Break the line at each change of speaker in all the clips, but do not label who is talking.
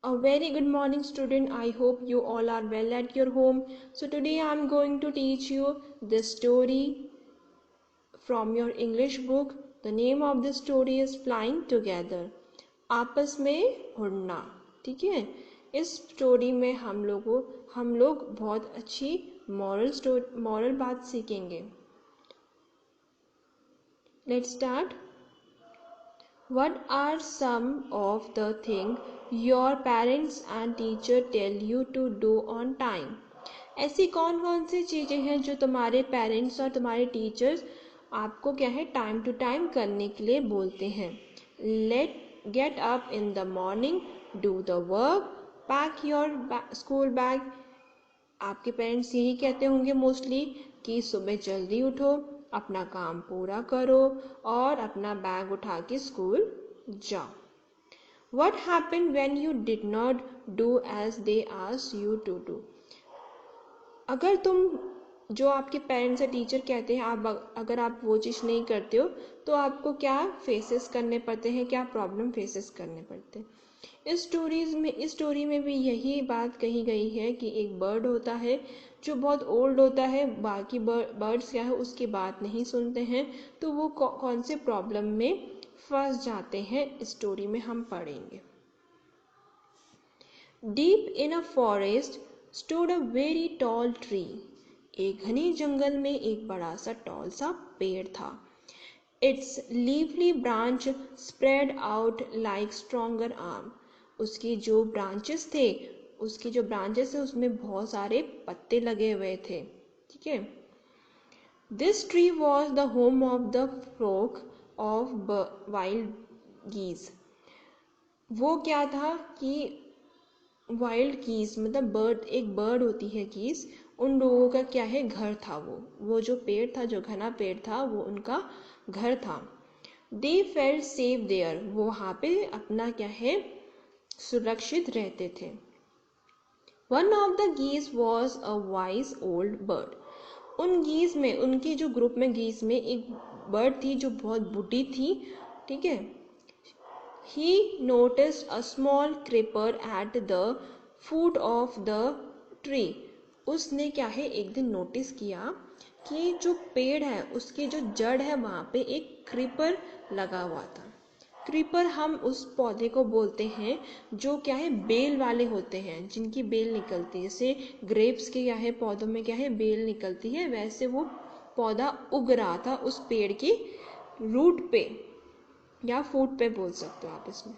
A very good morning, student. I hope you all are well at your home. So today I am going to teach you this story from your English book. The name of the story is Flying Together. आपस में उड़ना. ठीक है. इस story में हम लोग बहुत अच्छी मॉरल बात सीखेंगे. Let's start. What are some of the things your parents and teacher tell you to do on time? ऐसी कौन कौन सी चीज़ें हैं जो तुम्हारे पेरेंट्स और तुम्हारे टीचर्स आपको क्या है टाइम टू टाइम करने के लिए बोलते हैं. Get up in the morning, do the work, pack your school bag. आपके पेरेंट्स यही कहते होंगे मोस्टली कि सुबह जल्दी उठो, अपना काम पूरा करो और अपना बैग उठा के स्कूल जाओ. What happened when you did not do as they asked you to do? अगर तुम जो आपके पेरेंट्स या टीचर कहते हैं अगर आप वो चीज़ नहीं करते हो तो आपको क्या फेसेस करने पड़ते हैं, क्या प्रॉब्लम फेसेस करने पड़ते हैं. इस स्टोरी में भी यही बात कही गई है कि एक बर्ड होता है जो बहुत ओल्ड होता है, बाकी बर्ड्स क्या है उसकी बात नहीं सुनते हैं, तो वो कौन से प्रॉब्लम में फंस जाते हैं इस स्टोरी में हम पढ़ेंगे. Deep in a forest stood a very tall tree. एक घने जंगल में एक बड़ा सा टॉल सा पेड़ था. It's lively branch spread out like stronger arm. उसके जो ब्रांचेस है उसमें बहुत सारे पत्ते लगे हुए थे. ठीक है. This tree was the home of the flock of wild geese. वो क्या था कि वाइल्ड गीज मतलब एक बर्ड होती है गीज, उन लोगों का क्या है घर था. वो जो पेड़ था, जो घना पेड़ था, वो उनका घर था. They felt safe there. वो वहाँ पे अपना क्या है सुरक्षित रहते थे. One of the geese was a wise old bird. उनके जो ग्रुप में गीज में एक बर्ड थी जो बहुत बूढ़ी थी. ठीक है. He noticed a small creeper at the foot of the tree. उसने क्या है एक दिन नोटिस किया कि जो पेड़ है उसकी जो जड़ है वहाँ पे एक क्रीपर लगा हुआ था. क्रीपर हम उस पौधे को बोलते हैं जो क्या है बेल वाले होते हैं, जिनकी बेल निकलती है. जैसे ग्रेप्स के क्या है पौधों में क्या है बेल निकलती है, वैसे वो पौधा उग रहा था उस पेड़ की रूट पे या फूट पे बोल सकते हो आप इसमें.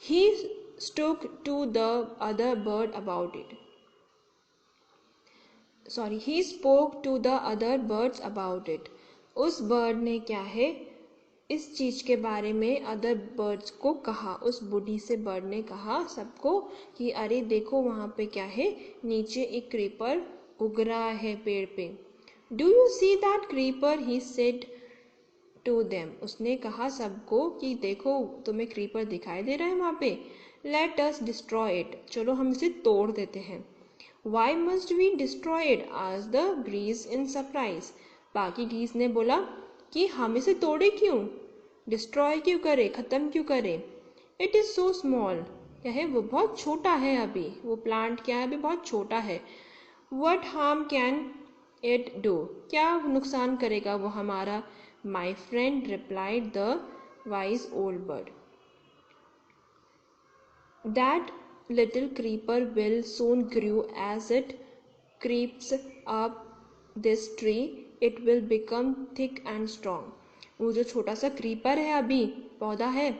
He spoke to the other bird about it. He spoke to the other birds about it. उस बर्ड ने क्या है इस चीज के बारे में अदर बर्ड्स को कहा. उस बूढ़ी से बर्ड ने कहा सबको कि अरे देखो वहाँ पे क्या है नीचे एक क्रीपर उग रहा है पेड़ पे. Do you see that creeper, he said to them. उसने कहा सबको कि देखो तुम्हें क्रीपर दिखाई दे रहा है वहाँ पे. Let us destroy it. चलो हम इसे तोड़ देते हैं. Why must we destroy it, asked the ग्रीज इन सरप्राइज. बाकी गीज ने बोला कि हम इसे तोड़े क्यों, डिस्ट्रॉय क्यों करें, ख़त्म क्यों करें. It is so small. क्या है वो बहुत छोटा है अभी, वो प्लांट क्या है अभी बहुत छोटा है. What harm can it do, क्या नुकसान करेगा वो हमारा. My friend replied the wise old bird. That little creeper will soon grew as it creeps up this tree. It will become thick and strong. वो जो छोटा सा क्रीपर है अभी पौधा है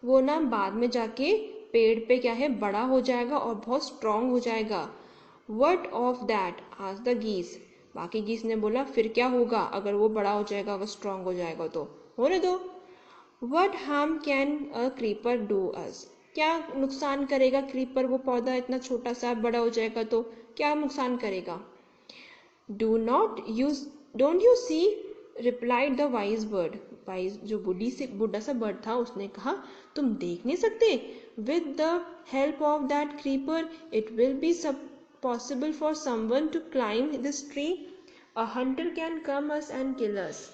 वो ना बाद में जाके पेड़ पे क्या है बड़ा हो जाएगा और बहुत स्ट्रांग हो जाएगा. What of that, asked the geese. बाकी गीस ने बोला फिर क्या होगा अगर वो बड़ा हो जाएगा, अगर स्ट्रांग हो जाएगा तो होने दो. What harm can a creeper do us? क्या नुकसान करेगा क्रीपर, वो पौधा इतना छोटा सा बड़ा हो जाएगा तो क्या नुकसान करेगा. Don't you see, replied the wise bird. Wise जो बूढ़ा सा बर्ड था उसने कहा तुम देख नहीं सकते. With the help of that creeper it will be possible for someone to climb this tree. A hunter can come us and kill us.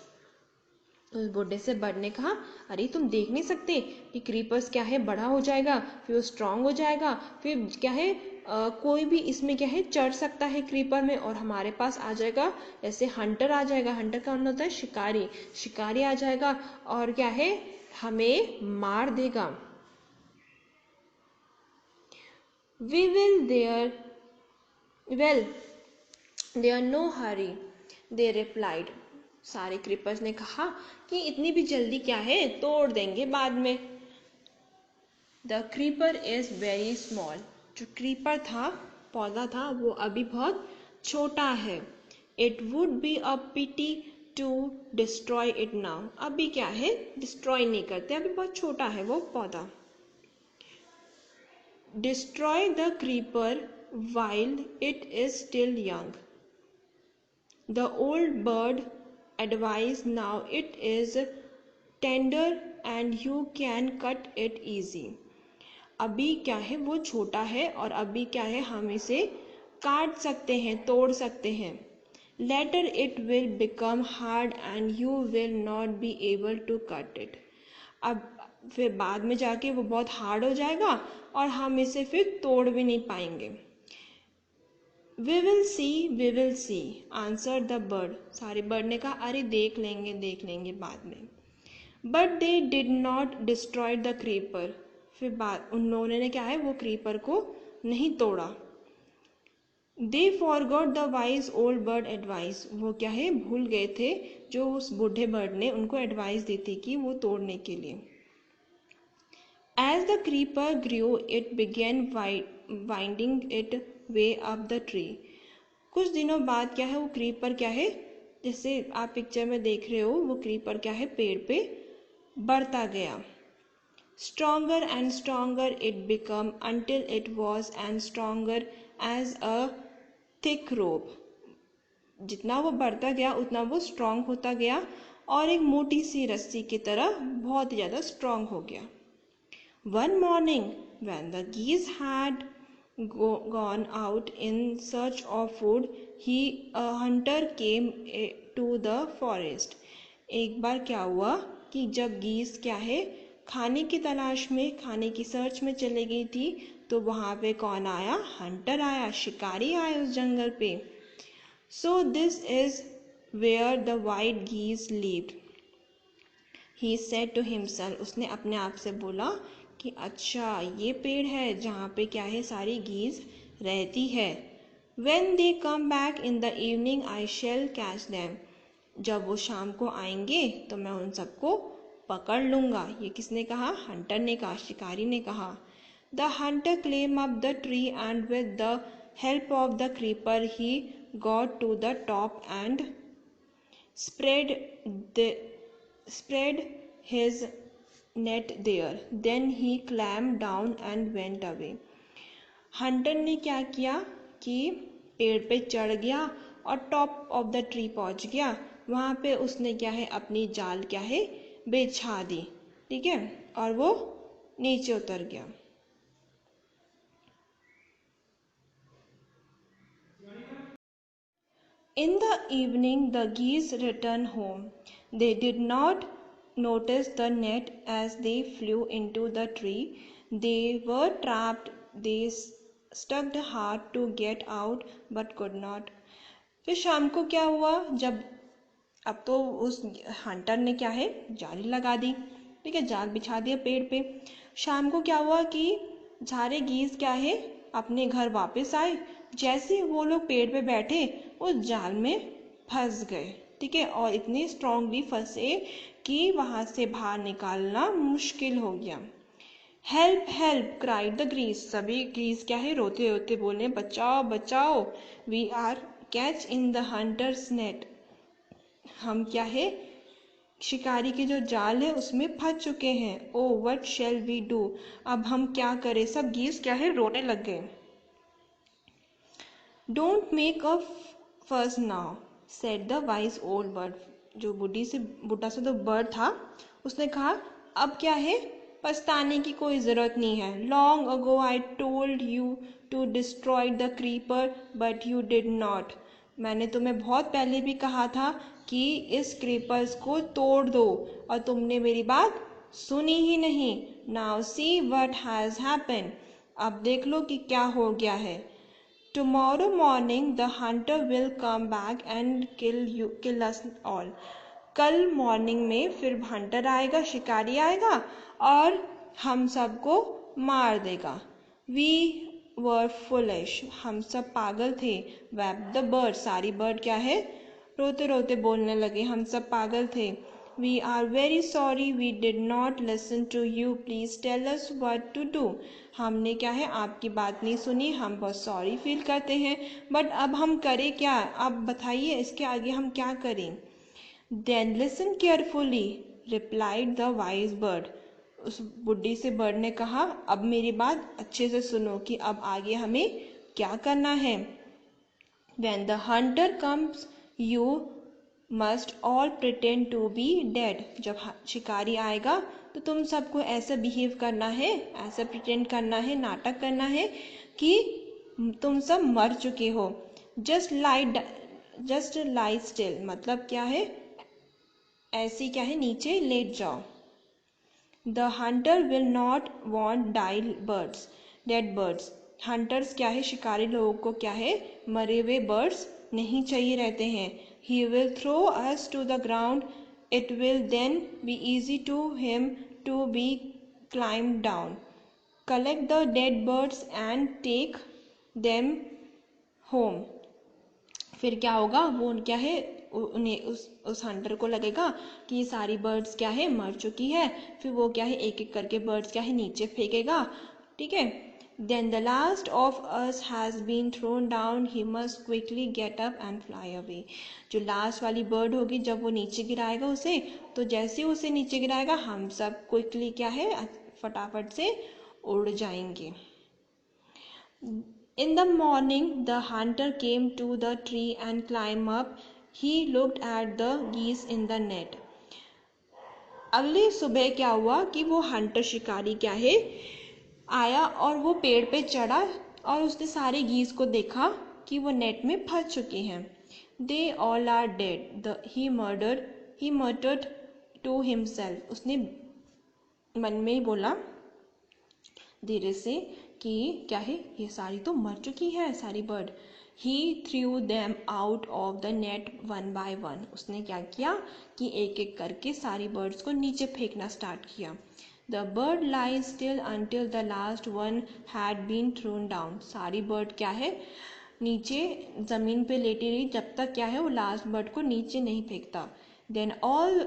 उस बूढ़े से बर्ड ने कहा, अरे तुम देख नहीं सकते कि क्रीपर्स क्या है, बड़ा हो जाएगा, फिर वो स्ट्रांग हो जाएगा, फिर क्या है कोई भी इसमें क्या है चढ़ सकता है क्रीपर में, और हमारे पास आ जाएगा, ऐसे हंटर आ जाएगा। हंटर का मतलब होता है शिकारी, शिकारी आ जाएगा और क्या है हमें मार देगा। We will there well there no hurry, they replied. सारे क्रीपर्स ने कहा कि इतनी भी जल्दी क्या है, तोड़ देंगे बाद में। The creeper is very small, जो क्रीपर था, पौधा था, वो अभी बहुत छोटा है। It would be a pity to destroy it now, अभी क्या है डिस्ट्रॉय नहीं करते, अभी बहुत छोटा है वो पौधा। Destroy the creeper while it is still young, the old bird advised, now it is tender and you can cut it easy। अभी क्या है वो छोटा है और अभी क्या है हम इसे काट सकते हैं, तोड़ सकते हैं। later it will become hard and you will not be able to cut it। अब फिर बाद में जाके वो बहुत हार्ड हो जाएगा और हम इसे फिर तोड़ भी नहीं पाएंगे। We will see, answered the bird। सारे बर्ड ने कहा, अरे देख लेंगे बाद में। But they did not destroy the creeper। फिर बाद उन लोगों ने क्या है वो क्रीपर को नहीं तोड़ा। They forgot the wise old bird advice। वो क्या है भूल गए थे जो उस बूढ़े बर्ड ने उनको एडवाइस दी थी कि वो तोड़ने के लिए। As the creeper grew, it began winding its way up the tree। कुछ दिनों बाद क्या है वो क्रीपर क्या है, जैसे आप पिक्चर में देख रहे हो, वो क्रीपर क्या है पेड़ पे बढ़ता गया। Stronger and stronger it became until it was as stronger as a thick rope। जितना वो बढ़ता गया उतना वो स्ट्रांग होता गया और एक मोटी सी रस्सी की तरह बहुत ही ज़्यादा स्ट्रांग हो गया। One morning when the geese had gone out in search of food, a hunter came to the forest। एक बार क्या हुआ कि जब गीस क्या है खाने की तलाश में, खाने की सर्च में चली गई थी, तो वहाँ पे कौन आया, हंटर आया, शिकारी आया उस जंगल पे। So this is where the white geese lived, he said to himself। उसने अपने आप से बोला कि अच्छा ये पेड़ है जहाँ पे क्या है सारी गीज रहती है। When they come back in the evening I shall catch them। जब वो शाम को आएंगे तो मैं उन सबको पकड़ लूँगा। ये किसने कहा, हंटर ने कहा, शिकारी ने कहा। The hunter climbed up the tree and with the help of the creeper he got to the top and spread his net there। Then he climbed down and went away। Hunter ने क्या किया कि पेड़ पे चढ़ गया और top of the tree पहुंच गया। वहां पे उसने क्या है अपनी जाल क्या है बिछा दी, ठीक है, और वो नीचे उतर गया। In the evening the geese returned home। They did not notice the net as they flew into the tree। They were trapped। They stuck hard to get out but could not। फिर शाम को क्या हुआ, जब अब तो उस Hunter ने क्या है जाली लगा दी, ठीक है, जाल बिछा दिया पेड़ पे। शाम को क्या हुआ कि सारे गीज क्या है अपने घर वापस आए। जैसे वो लोग पेड़ पे बैठे उस जाल में फंस गए, ठीक है, और इतने स्ट्रांगली फंसे कि वहां से बाहर निकालना मुश्किल हो गया। Help help cried the Greece. सभी ग्रीस क्या है रोते रोते बोले, बचाओ बचाओ, we are catch in the hunters net. हम क्या है शिकारी के जो जाल है उसमें फंस चुके हैं। Oh what shall we do, अब हम क्या करें। सब गीस क्या है रोने लग गए। डोंट मेक अ फस now, said the wise old bird. जो बुढ़ा से तो बर्ड था उसने कहा, अब क्या है पछताने की कोई जरूरत नहीं है। Long ago I told you to destroy the creeper but you did not. मैंने तुम्हें बहुत पहले भी कहा था कि इस क्रीपर्स को तोड़ दो और तुमने मेरी बात सुनी ही नहीं। Now see what has happened. अब देख लो कि क्या हो गया है। Tomorrow morning the Hunter will come back and kill us all. कल मॉर्निंग में फिर हंटर आएगा, शिकारी आएगा और हम सबको मार देगा। वी वर फुलिश, हम सब पागल थे। वेप द बर्ड, सारी बर्ड क्या है, रोते रोते बोलने लगे, हम सब पागल थे। We are very sorry we did not listen to you, please tell us what to do. हमने क्या है आपकी बात नहीं सुनी, हम बहुत सॉरी फील करते हैं, बट अब हम करें क्या, अब बताइए इसके आगे हम क्या करें। Then listen carefully replied the wise bird. उस बुढ़ी से बर्ड ने कहा, अब मेरी बात अच्छे से सुनो कि अब आगे हमें क्या करना है। When the hunter comes, you must all pretend to be dead. जब शिकारी आएगा तो तुम सबको ऐसा बिहेव करना है, ऐसा प्रिटेंड करना है, नाटक करना है कि तुम सब मर चुके हो। जस्ट लाई स्टिल, मतलब क्या है, ऐसी क्या है, नीचे लेट जाओ। The Hunter will not want dead birds. Hunters क्या है, शिकारी लोगों को क्या है, मरे हुए बर्ड्स नहीं चाहिए रहते हैं। He will throw us to the ground, it will then be easy to him to be climb down. Collect the dead birds and take them home. फिर क्या होगा, वो क्या है, उन्हें उस हंटर को लगेगा कि ये सारी बर्ड्स क्या है, मर चुकी है। फिर वो क्या है, एक एक करके बर्ड्स क्या है, नीचे फेंकेगा, ठीक है। Then the last of us has been thrown down, he must quickly get up and fly away. जो लास्ट वाली बर्ड होगी, जब वो नीचे गिराएगा उसे, तो जैसे ही उसे नीचे गिराएगा हम सब क्विकली क्या है, फटाफट से उड़ जाएंगे। In the morning, the hunter came to the tree and climbed up. He looked at the geese in the net. अगली सुबह क्या हुआ कि वो हंटर शिकारी क्या है आया और वो पेड़ पे चढ़ा और उसने सारे गीस को देखा कि वो नेट में फंस चुके हैं। They all are dead. He muttered to himself. उसने मन में ही बोला धीरे से कि क्या है, ये सारी तो मर चुकी है सारी bird. He through them out of the net one by one. उसने क्या किया कि एक एक करके सारी बर्ड्स को नीचे फेंकना स्टार्ट किया। The bird lay still until the last one had been thrown down. सारी बर्ड क्या है, नीचे ज़मीन पे लेटी रही जब तक क्या है वो लास्ट बर्ड को नीचे नहीं फेंकता। Then all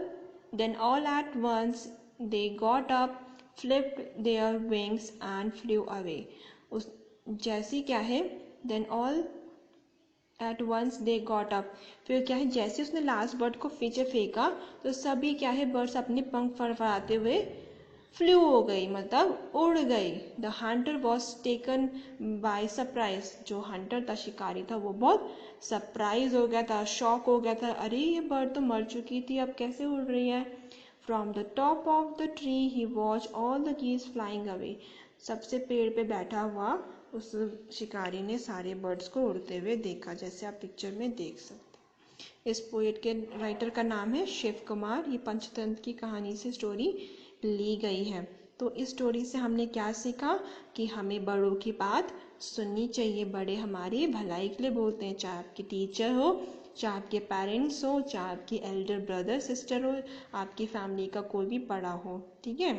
at once they got up, flipped their wings and flew away. उस जैसी क्या है, then all at once they got up. फिर क्या है, जैसे उसने लास्ट बर्ड को पीछे फेंका तो सभी क्या है बर्ड्स अपने पंख फड़फड़ाते हुए फ्लू हो गई, मतलब उड़ गई। The Hunter was taken by surprise. जो हंटर था, शिकारी था, वो बहुत सरप्राइज हो गया था, शॉक हो गया था, अरे ये बर्ड तो मर चुकी थी, अब कैसे उड़ रही है। From the top of the tree he watched all the geese flying away. सबसे पेड़ पे बैठा हुआ उस शिकारी ने सारे बर्ड्स को उड़ते हुए देखा, जैसे आप पिक्चर में देख सकते। इस पोएट के राइटर का नाम है शिव कुमार। ये पंचतंत्र की कहानी से स्टोरी ली गई है। तो इस स्टोरी से हमने क्या सीखा कि हमें बड़ों की बात सुननी चाहिए। बड़े हमारी भलाई के लिए बोलते हैं, चाहे आपके टीचर हो, चाहे आपके पेरेंट्स हो, चाहे आपके एल्डर ब्रदर सिस्टर हो, आपकी फैमिली का कोई भी बड़ा हो, ठीक है।